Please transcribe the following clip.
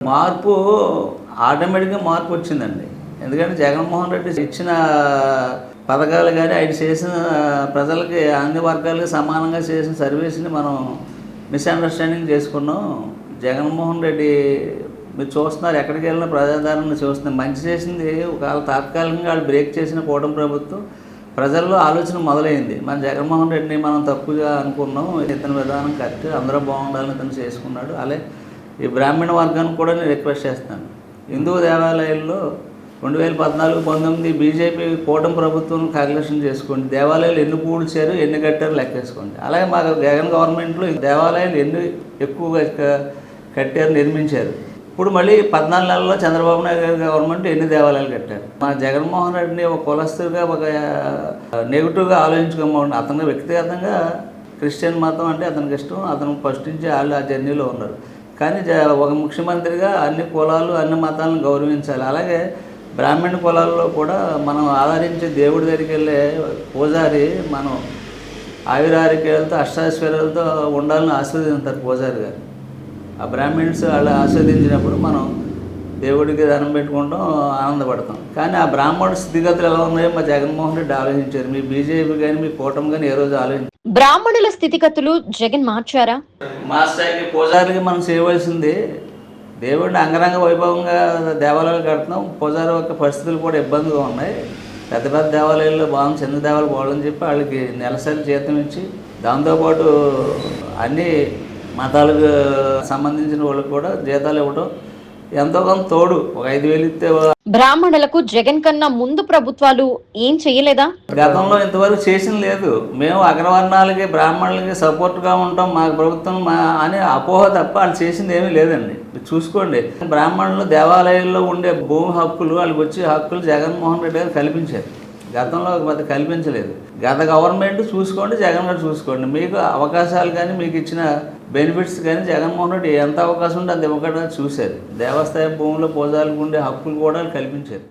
మార్పు ఆటోమేటిక్‌గా మార్పొచ్చిందండి. ఎందుకంటే జగన్మోహన్ రెడ్డి ఇచ్చిన పథకాలు గాని, ఆయన చేసిన ప్రజలకి అన్ని వర్గాలకి సమానంగా చేసిన సర్వీస్‌ని మనం మిస్‌అండర్‌స్టాండింగ్ చేసుకున్నాం. జగన్మోహన్ రెడ్డి మీరు చూస్తున్నారు ఎక్కడికెళ్ళినా ప్రజాదరణ చూస్తున్నారు. మంచి చేసింది ఒకవేళ తాత్కాలికంగా ఆళ్ళు బ్రేక్ చేసిన కూటమి ప్రభుత్వం ప్రజల్లో ఆలోచన మొదలైంది. మన జగన్మోహన్ రెడ్డిని మనం తప్పుగా అనుకున్నాం. ఇతని విధానం కరెక్ట్. అందరూ బాగుండాలని ఇతను చేసుకున్నాడు. అలాగే ఈ బ్రాహ్మణ వర్గానికి కూడా నేను రిక్వెస్ట్ చేస్తాను. హిందూ దేవాలయాల్లో 2014, 19 బీజేపీ కూటమి ప్రభుత్వం క్యాలిక్యులేషన్ చేసుకోండి. దేవాలయాలు ఎన్ని కూల్చారు, ఎన్ని కట్టారు లెక్కేసుకోండి. అలాగే మా జగన్ గవర్నమెంట్లో దేవాలయాలు ఎన్ని ఎక్కువగా కట్టారు, నిర్మించారు. ఇప్పుడు మళ్ళీ 14 నెలల్లో చంద్రబాబు నాయుడు గారి గవర్నమెంట్ ఎన్ని దేవాలయాలు కట్టారు. మా జగన్మోహన్ రెడ్డిని ఒక కులస్తుగా ఒక నెగిటివ్గా ఆలోచించుకోమండి. అతను వ్యక్తిగతంగా క్రిస్టియన్ మతం అంటే అతనికి ఇష్టం. అతను ఫస్ట్ నుంచి వాళ్ళు ఆ జర్నీలో ఉన్నారు. కానీ ఒక ముఖ్యమంత్రిగా అన్ని కులాలు అన్ని మతాలను గౌరవించాలి. అలాగే బ్రాహ్మణ కులాల్లో కూడా మనం ఆదరించే దేవుడి దగ్గరికి వెళ్ళే పూజారి మనం ఆయురారోగ్యాలతో అష్టాశ్వర్యాలతో ఉండాలని ఆస్వాదించారు పూజారి గారు. ఆ బ్రాహ్మణ్స్ వాళ్ళు ఆస్వాదించినప్పుడు మనం దేవుడికి దండం పెట్టుకుంటాం, ఆనందపడతాం. కానీ ఆ బ్రాహ్మణ స్థితిగతులు ఎలా ఉన్నాయో మా జగన్మోహన్ రెడ్డి ఆలోచించారు. మీ బీజేపీ కానీ మీ కూటమి కానీ ఏ రోజు ఆలోచించారు? బ్రాహ్మణుల స్థితిగతులు జగన్ మార్చారా? మా స్థాయికి పూజారికి మనం చేయవలసింది దేవుడిని అంగరంగ వైభవంగా దేవాలయాలు కడుతున్నాం. పూజారి యొక్క పరిస్థితులు కూడా ఇబ్బందిగా ఉన్నాయి. పెద్ద పెద్ద దేవాలయాల్లో బాగుంది, చిన్న దేవాలయాలు బాగుందని చెప్పి వాళ్ళకి నెలసరి జీతం ఇచ్చి దాంతోపాటు అన్ని మతాలకు సంబంధించిన వాళ్ళకి కూడా జీతాలు ఇవ్వడం ఎంతో కొంత తోడు ఒక 5,000 ఇస్తే. బ్రాహ్మణులకు జగన్ కన్నా ముందు ప్రభుత్వాలు ఏం చేయలేదా? గతంలో ఇంతవరకు చేసింది లేదు. మేము అగ్రవర్ణాలకి బ్రాహ్మణులకి సపోర్ట్గా ఉంటాం, మా ప్రభుత్వం అనే అపోహ తప్ప వాళ్ళు చేసింది ఏమీ లేదండి. చూసుకోండి, బ్రాహ్మణులు దేవాలయాల్లో ఉండే భూమి హక్కులు వాళ్ళకి వచ్చే హక్కులు జగన్మోహన్ రెడ్డి గారు కల్పించారు. గతంలో పెద్ద కల్పించలేదు. గత గవర్నమెంట్ చూసుకోండి, జగన్ గారు చూసుకోండి. మీకు అవకాశాలు కానీ మీకు ఇచ్చిన బెనిఫిట్స్ కానీ జగన్మోహన్ రెడ్డి ఎంత అవకాశం ఉంటే అంత ఇవ్వకుండా చూశారు. దేవస్థానం భూమిలో పూజాలకు ఉండే హక్కులు కూడా కల్పించారు.